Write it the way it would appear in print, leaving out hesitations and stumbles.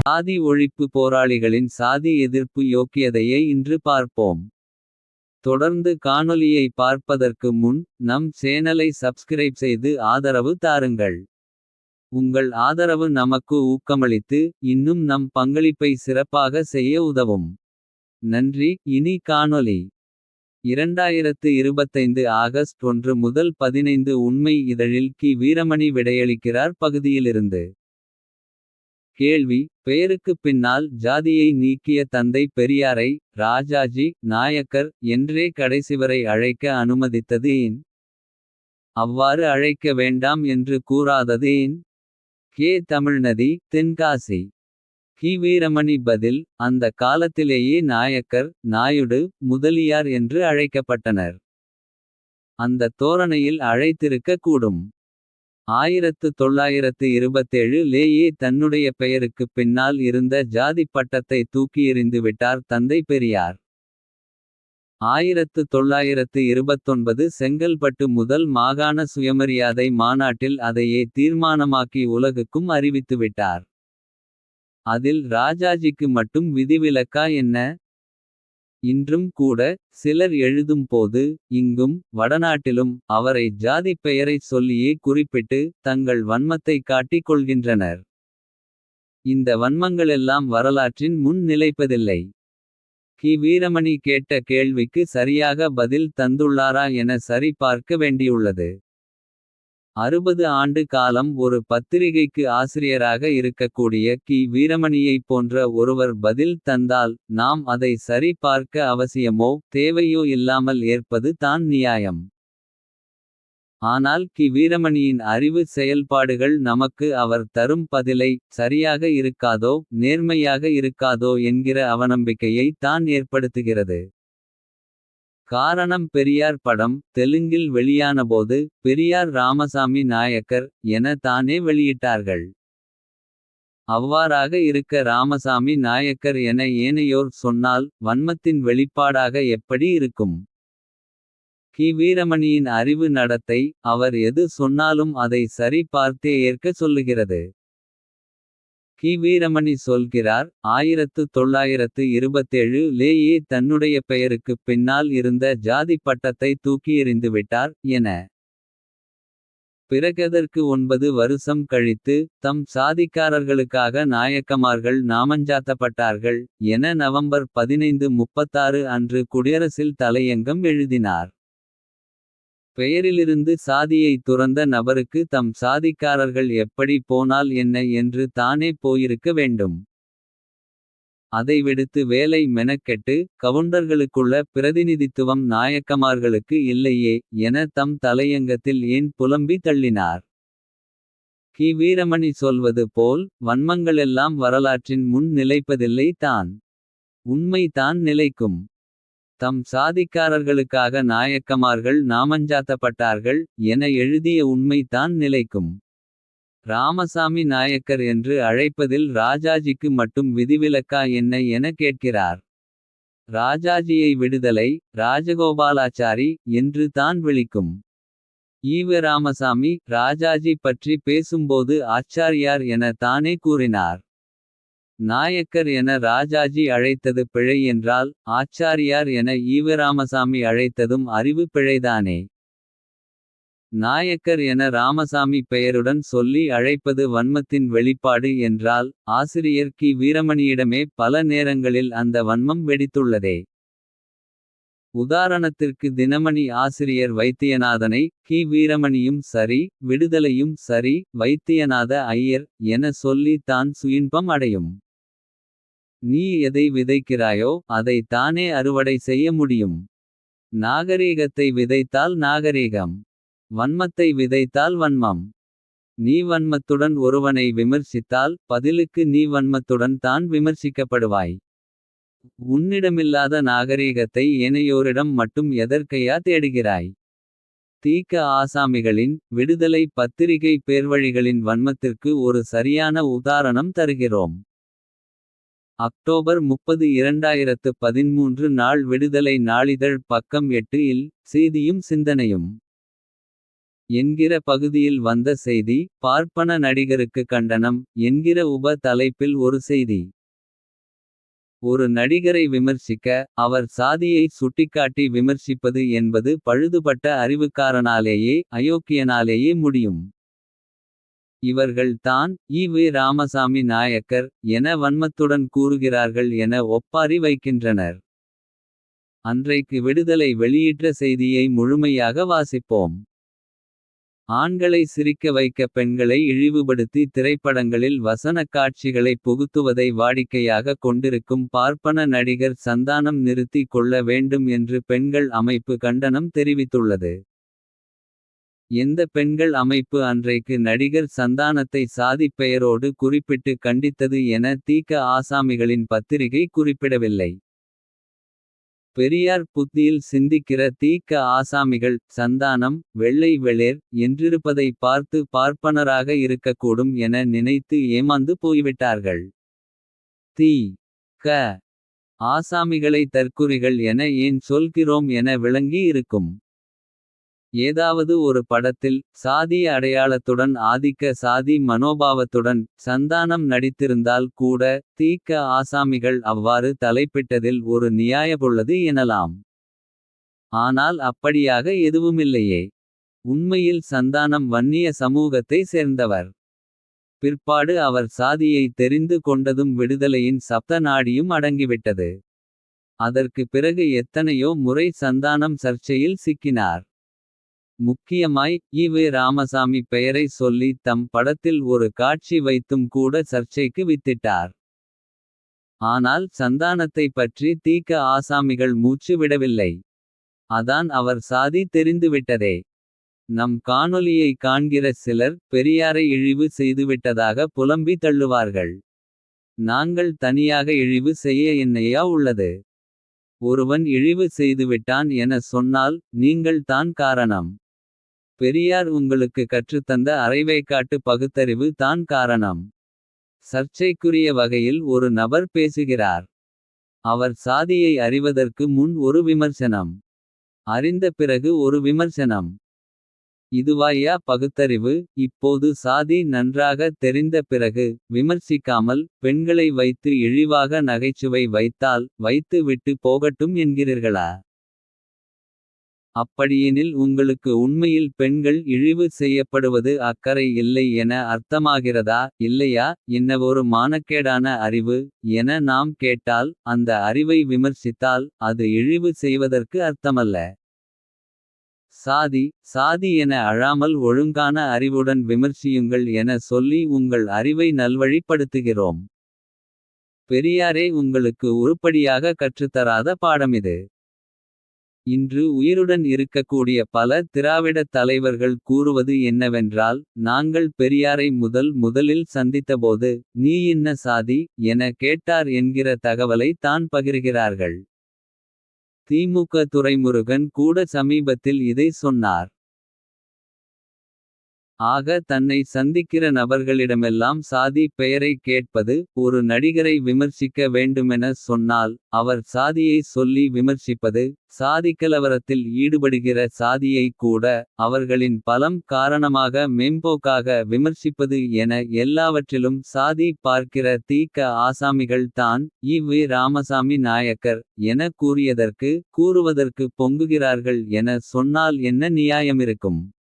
சாதி ஒழிப்பு போராளிகளின் சாதி எதிர்ப்பு யோக்கியதையை இன்று பார்ப்போம். தொடர்ந்து காணொளியை பார்ப்பதற்கு முன் நம் சேனலை சப்ஸ்கிரைப் செய்து ஆதரவு தாருங்கள். உங்கள் ஆதரவு நமக்கு ஊக்கமளித்து இன்னும் நம் பங்களிப்பை சிறப்பாக செய்ய உதவும். நன்றி. இனி காணொளி. 2025 ஆகஸ்ட் 1 முதல் 15 உண்மை இதழில் கி. வீரமணி விடையளிக்கிறார் பகுதியிலிருந்து. கேள்வி: பெயருக்குப் பின்னால் ஜாதியை நீக்கிய தந்தை பெரியாரை ராஜாஜி நாயக்கர் என்றே கடைசிவரை அழைக்க அனுமதித்தது ஏன்? அவ்வாறு அழைக்க வேண்டாம் என்று கூறாதது ஏன்? கே. தமிழ்நதி, தென்காசி. கி. வீரமணி பதில்: அந்த காலத்திலேயே நாயக்கர், நாயுடு, முதலியார் என்று அழைக்கப்பட்டனர். அந்த தோரணையில் அழைத்திருக்க கூடும். 1927 லேயே தன்னுடைய பெயருக்குப் பின்னால் இருந்த ஜாதிப் பட்டத்தை தூக்கியெறிந்துவிட்டார் தந்தை பெரியார். 1929 செங்கல்பட்டு முதல் மாகாண சுயமரியாதை மாநாட்டில் அதையே தீர்மானமாக்கி உலகுக்கும் அறிவித்துவிட்டார். அதில் ராஜாஜிக்கு மட்டும் விதிவிலக்கா என்ன? இன்றும் கூட சிலர் எழுதும் போது இங்கும் வடநாட்டிலும் அவரை ஜாதிப் பெயரைச் சொல்லியே குறிப்பிட்டு தங்கள் வன்மத்தைக் காட்டிக் கொள்கின்றனர். இந்த வன்மங்களெல்லாம் வரலாற்றின் முன் நிலைப்பதில்லை. கி. வீரமணி கேட்ட கேள்விக்கு சரியாக பதில் தந்துள்ளாரா என சரி பார்க்க வேண்டியுள்ளது. 60 ஆண்டு காலம் ஒரு பத்திரிகைக்கு ஆசிரியராக இருக்கக்கூடிய கி. வீரமணியைப் போன்ற ஒருவர் பதில் தந்தால் நாம் அதை சரி பார்க்க அவசியமோ தேவையோ இல்லாமல் ஏற்பது தான் நியாயம். ஆனால் கி. வீரமணியின் அறிவு செயல்பாடுகள் நமக்கு அவர் தரும் பதிலை சரியாக இருக்காதோ நேர்மையாக இருக்காதோ என்கிற அவநம்பிக்கையை தான் ஏற்படுத்துகிறது. காரணம், பெரியார் படம் தெலுங்கில் வெளியானபோது பெரியார் ராமசாமி நாயக்கர் என தானே வெளியிட்டார்கள். அவ்வாறாக இருக்க ராமசாமி நாயக்கர் என ஏனையோர் சொன்னால் வன்மத்தின் வெளிப்பாடாக எப்படி இருக்கும்? கி. வீரமணியின் அறிவு நடத்தை அவர் எது சொன்னாலும் அதை சரி பார்த்தே ஏற்க சொல்லுகிறது. கி. வீரமணி சொல்கிறார், 1927 லேயே தன்னுடைய பெயருக்குப் பின்னால் இருந்த ஜாதிப் பட்டத்தை தூக்கியெறிந்துவிட்டார் என. பிறகதற்கு 9 வருஷம் கழித்து தம் சாதிக்காரர்களுக்காக நாயக்கமார்கள் நாமஞ்சாத்தப்பட்டார்கள் என நவம்பர் 1536 அன்று குடியரசில் தலையங்கம் எழுதினார். பெயரிலிருந்து சாதியை துறந்த நபருக்கு தம் சாதிக்காரர்கள் எப்படி போனால் என்ன என்று தானே போயிருக்க வேண்டும். அதை விடுத்து வேலை மெனக்கெட்டு கவுண்டர்களுக்குள்ள பிரதிநிதித்துவம் நாயக்கமார்களுக்கு இல்லையே என தம் தலையங்கத்தில் ஏன் புலம்பி தள்ளினார்? கி. வீரமணி சொல்வது போல் வன்மங்களெல்லாம் வரலாற்றின் முன் நிலைப்பதில்லை தான். உண்மை தான் நிலைக்கும். தம் சாதிக்காரர்களுக்காக நாயக்கமார்கள் நாமஞ்சாத்தப்பட்டார்கள் என எழுதிய உண்மை தான் நிலைக்கும். ராமசாமி நாயக்கர் என்று அழைப்பதில் ராஜாஜிக்கு மட்டும் விதிவிலக்கா என்ன என கேட்கிறார். ராஜாஜியை விடுதலை ராஜகோபாலாச்சாரி என்று தான் விளிக்கும். ஈவ ராமசாமி ராஜாஜி பற்றி பேசும்போது ஆச்சாரியார் என தானே கூறினார். நாயக்கர் என ராஜாஜி அழைத்தது பிழை என்றால் ஆச்சாரியார் என ஈவ ராமசாமி அழைத்ததும் அறிவு பிழைதானே. நாயக்கர் என ராமசாமி பெயருடன் சொல்லி அழைப்பது வன்மத்தின் வெளிப்பாடு என்றால் ஆசிரியர் கி. வீரமணியிடமே பல நேரங்களில் அந்த வன்மம் வெடித்துள்ளதே. உதாரணத்திற்கு தினமணி ஆசிரியர் வைத்தியநாதனை கி. வீரமணியும் சரி விடுதலையும் சரி வைத்தியநாத ஐயர் என சொல்லி தான் சுயின்பம் அடையும். நீ எதை விதைக்கிறாயோ அதை தானே அறுவடை செய்ய முடியும். நாகரீகத்தை விதைத்தால் நாகரீகம். வன்மத்தை விதைத்தால் வன்மம். நீ வன்மத்துடன் ஒருவனை விமர்சித்தால் பதிலுக்கு நீ வன்மத்துடன் தான் விமர்சிக்கப்படுவாய். உன்னிடமில்லாத நாகரீகத்தை ஏனையோரிடம் மட்டும் எதற்கையா தேடுகிறாய்? தீக்க ஆசாமிகளின் விடுதலை பத்திரிகை பேர்வழிகளின் வன்மத்திற்கு ஒரு சரியான உதாரணம் தருகிறோம். அக்டோபர் 30 2013 நாள் விடுதலை நாளிதழ் பக்கம் 8 இல் செய்தியும் சிந்தனையும். என்கிற பகுதியில் வந்த செய்தி. பார்ப்பன நடிகருக்கு கண்டனம் என்கிற உப தலைப்பில் ஒரு செய்தி. ஒரு நடிகரை விமர்சிக்க. அவர் சாதியை சுட்டிக்காட்டி விமர்சிப்பது என்பது பழுதுபட்ட அறிவுக்காரனாலேயே. அயோக்கியனாலேயே முடியும். இவர்கள் தான் ஈ. ராமசாமி நாயக்கர். என வன்மத்துடன் கூறுகிறார்கள் என ஒப்பாரி வைக்கின்றனர். அன்றைக்கு விடுதலை வெளியிட்ட செய்தியை முழுமையாக வாசிப்போம். ஆண்களை சிரிக்க வைக்க பெண்களை இழிவுபடுத்தி திரைப்படங்களில் வசனக் காட்சிகளை புகுத்துவதை வாடிக்கையாக கொண்டிருக்கும் பார்ப்பன நடிகர் சந்தானம் நிறுத்தி கொள்ள வேண்டும் என்று பெண்கள் அமைப்பு கண்டனம் தெரிவித்துள்ளது. எந்த பெண்கள் அமைப்பு அன்றைக்கு நடிகர் சந்தானத்தை சாதிப் பெயரோடு குறிப்பிட்டு கண்டித்தது என தீக்க ஆசாமிகளின் பத்திரிகை குறிப்பிடவில்லை. பெரியார் புத்தியில் சிந்திக்கிற தீக்க ஆசாமிகள் சந்தானம் வெள்ளை வெளேர் என்றிருப்பதை பார்த்து பார்ப்பனராக இருக்கக்கூடும் என நினைத்து ஏமாந்து போய்விட்டார்கள். தி. க. ஆசாமிகளை தற்குறிகள் என ஏன் சொல்கிறோம் என விளங்கி இருக்கும். ஏதாவது ஒரு படத்தில் சாதி அடையாளத்துடன் ஆதிக்க சாதி மனோபாவத்துடன் சந்தானம் நடித்திருந்தால் கூட தீக்க ஆசாமிகள் அவ்வாறு தலைப்பிட்டதில் ஒரு நியாயமுள்ளது எனலாம். ஆனால் அப்படியாக எதுவுமில்லையே. உண்மையில் சந்தானம் வன்னிய சமூகத்தை சேர்ந்தவர். பிற்பாடு அவர் சாதியை தெரிந்து கொண்டதும் விடுதலையின் சப்த நாடியும் அடங்கிவிட்டது. அதற்கு பிறகு எத்தனையோ முறை சந்தானம் சர்ச்சையில் சிக்கினார். முக்கியமாய் ஈ. ராமசாமி பெயரை சொல்லி தம் படத்தில் ஒரு காட்சி வைத்தும் கூட சர்ச்சைக்கு வித்திட்டார். ஆனால் சந்தானத்தை பற்றி தீக்க ஆசாமிகள் மூச்சு விடவில்லை. அதான் அவர் சாதி தெரிந்துவிட்டதே. நம் காணொளியை காண்கிற சிலர் பெரியாரை இழிவு செய்துவிட்டதாக புலம்பி தள்ளுவார்கள். நாங்கள் தனியாக இழிவு செய்ய என்னையா உள்ளது. ஒருவன் இழிவு செய்துவிட்டான் என சொன்னால் நீங்கள் தான் காரணம். பெரியார் உங்களுக்கு கற்றுத்தந்த அரைவேக்காட்டு பகுத்தறிவு தான் காரணம். சர்ச்சைக்குரிய வகையில் ஒரு நபர் பேசுகிறார். அவர் சாதியை அறிவதற்கு முன் ஒரு விமர்சனம். அறிந்த பிறகு ஒரு விமர்சனம். இதுவாயா பகுத்தறிவு. இப்போது சாதி நன்றாக தெரிந்த பிறகு விமர்சிக்காமல் பெண்களை வைத்து இழிவாக நகைச்சுவை வைத்தால் வைத்து விட்டு போகட்டும் என்கிறீர்களா. அப்படியெனில் உங்களுக்கு உண்மையில் பெண்கள் இழிவு செய்யப்படுவது அக்கறை இல்லை என அர்த்தமாகிறதா இல்லையா. என்னவொரு மானக்கேடான அறிவு என நாம் கேட்டால் அந்த அறிவை விமர்சித்தால் அது இழிவு செய்வதற்கு அர்த்தமல்ல. சாதி என அழாமல் ஒழுங்கான அறிவுடன் விமர்சியுங்கள் என சொல்லி உங்கள் அறிவை நல்வழிப்படுத்துகிறோம். பெரியாரே உங்களுக்கு உருப்படியாக கற்றுத்தராத பாடமிது. இன்று உயிருடன் இருக்கக்கூடிய பல திராவிடத் தலைவர்கள் கூறுவது என்னவென்றால். நாங்கள் பெரியாரை முதலில் சந்தித்தபோது நீ என்ன சாதி என கேட்டார் என்கிற தகவலை தான் பகிர்கிறார்கள். திமுக துரைமுருகன் கூட சமீபத்தில் இதை சொன்னார். ஆக தன்னை சந்திக்கிற நபர்களிடமெல்லாம் சாதி பெயரை கேட்பது. ஒரு நடிகரை விமர்சிக்க வேண்டுமென சொன்னால் அவர் சாதியை சொல்லி விமர்சிப்பது. சாதிக்கலவரத்தில் ஈடுபடுகிற சாதியை கூட அவர்களின் பலம் காரணமாக மேம்போக்காக விமர்சிப்பது என எல்லாவற்றிலும் சாதி பார்க்கிற தீக்க ஆசாமிகள் தான் ஈ. ராமசாமி நாயக்கர் என கூறுவதற்கு பொங்குகிறார்கள் என சொன்னால் என்ன நியாயமிருக்கும்.